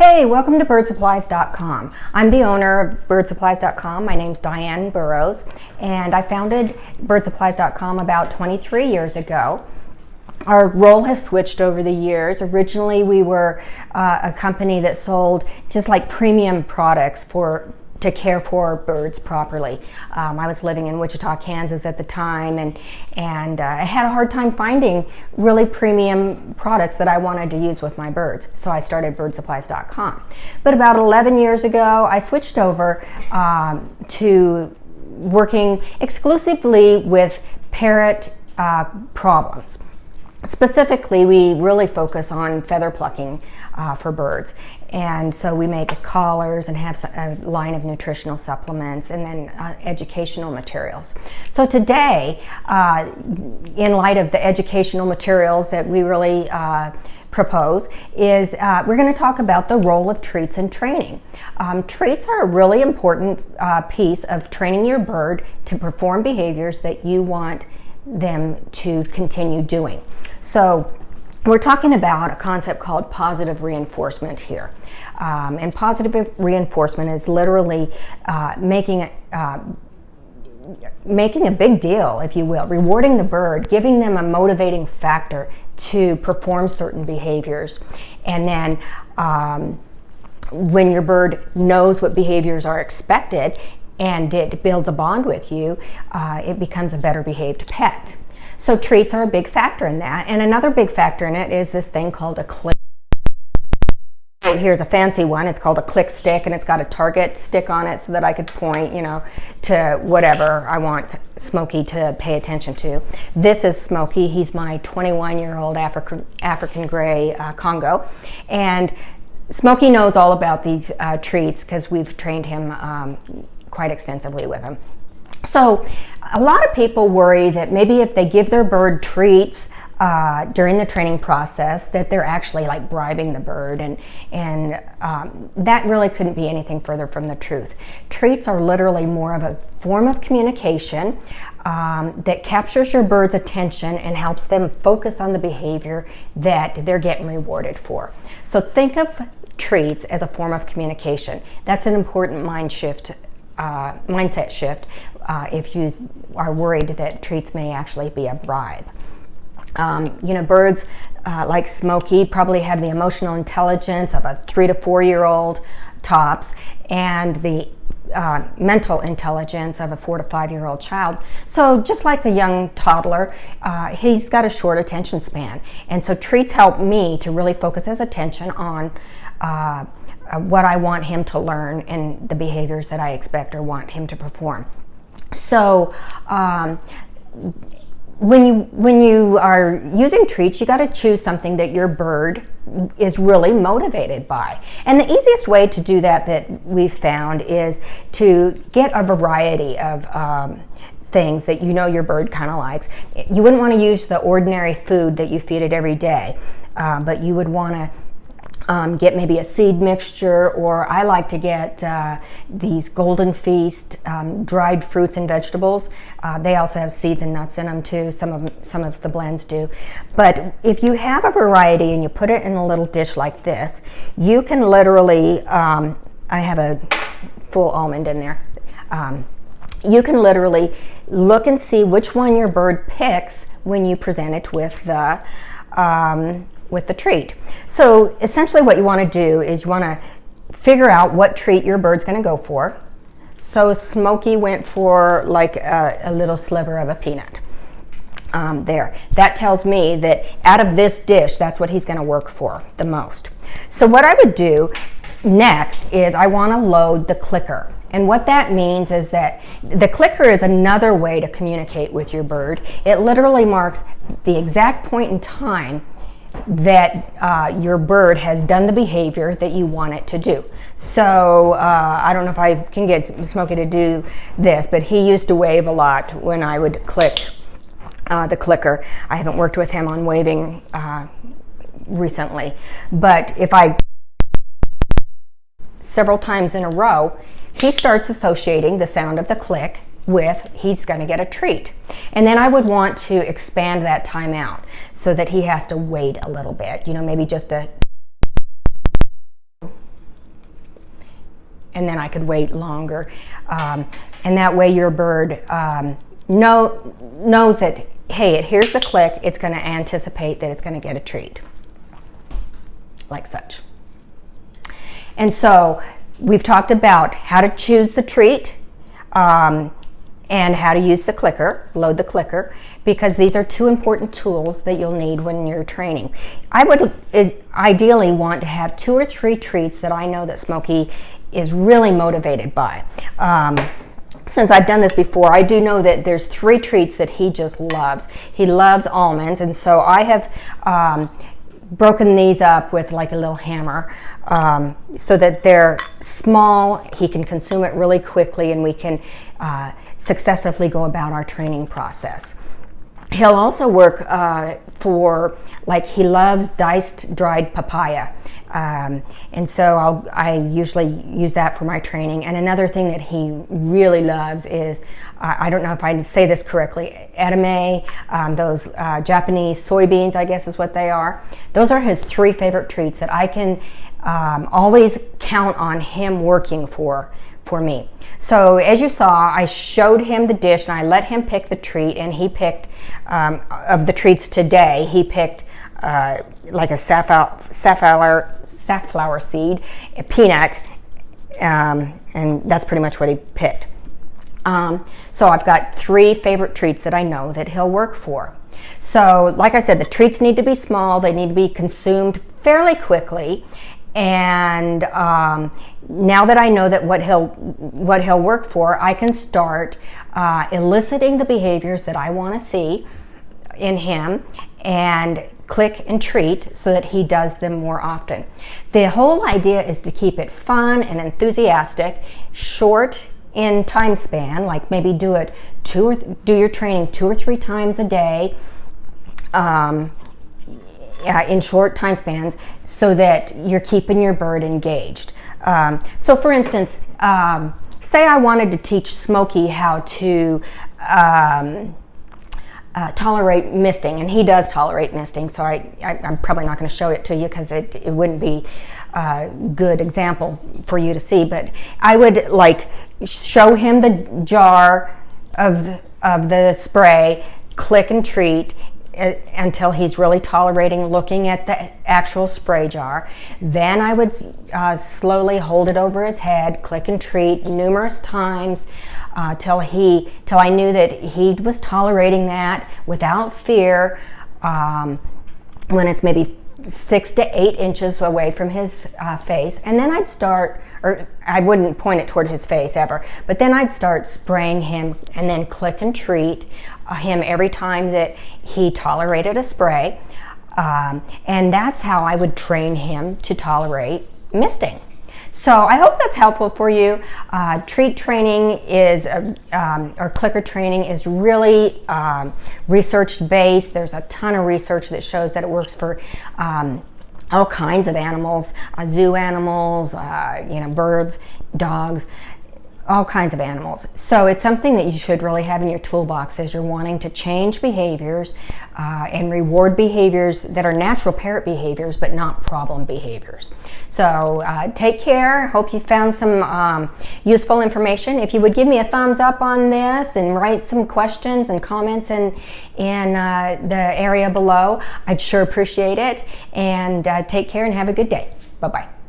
Hey, welcome to birdsupplies.com. I'm the owner of birdsupplies.com. My name's Diane Burrows, and I founded birdsupplies.com about 23 years ago. Our role has switched over the years. Originally, we were a company that sold just like premium products to care for birds properly. I was living in Wichita, Kansas at the time, and I had a hard time finding really premium products that I wanted to use with my birds. So I started birdsupplies.com. But about 11 years ago, I switched over to working exclusively with parrot problems. Specifically, we really focus on feather plucking for birds. And so we make collars and have a line of nutritional supplements and then educational materials. So today, in light of the educational materials that we really propose, is we're going to talk about the role of treats in training. Treats are a really important piece of training your bird to perform behaviors that you want them to continue doing. So we're talking about a concept called positive reinforcement here. And positive reinforcement is literally making a big deal, if you will, rewarding the bird, giving them a motivating factor to perform certain behaviors. And then when your bird knows what behaviors are expected and it builds a bond with you, it becomes a better behaved pet. So treats are a big factor in that. And another big factor in it is this thing called a click. Here's a fancy one. It's called a click stick, and it's got a target stick on it so that I could point, to whatever I want Smokey to pay attention to. This is Smokey. He's my 21-year-old African gray Congo. And Smokey knows all about these treats because we've trained him quite extensively with them. So a lot of people worry that maybe if they give their bird treats during the training process that they're actually like bribing the bird, and that really couldn't be anything further from the truth. Treats are literally more of a form of communication that captures your bird's attention and helps them focus on the behavior that they're getting rewarded for. So think of treats as a form of communication. That's an important mindset shift if you are worried that treats may actually be a bribe. Birds like Smokey probably have the emotional intelligence of a 3 to 4 year old tops, and the mental intelligence of a 4 to 5 year old child. So just like a young toddler, he's got a short attention span. And so treats help me to really focus his attention on what I want him to learn and the behaviors that I expect or want him to perform. So when you are using treats, you got to choose something that your bird is really motivated by. And the easiest way to do that we've found is to get a variety of things that your bird kind of likes. You wouldn't want to use the ordinary food that you feed it every day, but you would want to get maybe a seed mixture, or I like to get these Golden Feast dried fruits and vegetables. They also have seeds and nuts in them too. Some of the blends do. But if you have a variety and you put it in a little dish like this, you can literally, I have a full almond in there. You can literally look and see which one your bird picks when you present it with the treat. So essentially what you want to do is you want to figure out what treat your bird's going to go for. So Smokey went for like a little sliver of a peanut there. That tells me that out of this dish, that's what he's going to work for the most. So what I would do next is I want to load the clicker. And what that means is that the clicker is another way to communicate with your bird. It literally marks the exact point in time that your bird has done the behavior that you want it to do. So I don't know if I can get Smokey to do this, but he used to wave a lot when I would click the clicker. I haven't worked with him on waving recently, but if I several times in a row, he starts associating the sound of the click with he's going to get a treat. And then I would want to expand that time out so that he has to wait a little bit, maybe just a and then I could wait longer. And that way your bird knows that, hey, it hears the click, it's going to anticipate that it's going to get a treat, like such. And so we've talked about how to choose the treat, and how to use the clicker, load the clicker, because these are two important tools that you'll need when you're training. I would ideally want to have 2 or 3 treats that I know that Smokey is really motivated by. Since I've done this before, I do know that there's 3 treats that he just loves. He loves almonds, and so I have broken these up with like a little hammer, so that they're small, he can consume it really quickly, and we can successively go about our training process. He'll also work for, like, he loves diced dried papaya. And so I usually use that for my training. And another thing that he really loves is, I don't know if I say this correctly, edamame, those Japanese soybeans, I guess is what they are. Those are his 3 favorite treats that I can always count on him working for me. So as you saw, I showed him the dish and I let him pick the treat, and he picked, of the treats today, he picked like a safflower seed, a peanut, and that's pretty much what he picked. So I've got 3 favorite treats that I know that he'll work for. So like I said, the treats need to be small, they need to be consumed fairly quickly, and now that I know that what he'll work for, I can start eliciting the behaviors that I want to see in him and click and treat so that he does them more often. The whole idea is to keep it fun and enthusiastic, short in time span, like maybe do your training 2 or 3 times a day, in short time spans, so that you're keeping your bird engaged. So for instance, say I wanted to teach Smokey how to tolerate misting, and he does tolerate misting, so I'm probably not going to show it to you because it wouldn't be a good example for you to see, but I would like show him the jar of the spray, click and treat until he's really tolerating looking at the actual spray jar. Then I would slowly hold it over his head, click and treat numerous times till I knew that he was tolerating that without fear, when it's maybe 6 to 8 inches away from his face. And then I'd start, or I wouldn't point it toward his face ever, but then I'd start spraying him and then click and treat him every time that he tolerated a spray. And that's how I would train him to tolerate misting. So I hope that's helpful for you. Treat training is, or clicker training is really research based. There's a ton of research that shows that it works for all kinds of animals, zoo animals, birds, dogs, all kinds of animals. So it's something that you should really have in your toolbox as you're wanting to change behaviors and reward behaviors that are natural parrot behaviors but not problem behaviors. So take care. Hope you found some useful information. If you would give me a thumbs up on this and write some questions and comments in the area below, I'd sure appreciate it. And take care and have a good day. Bye-bye.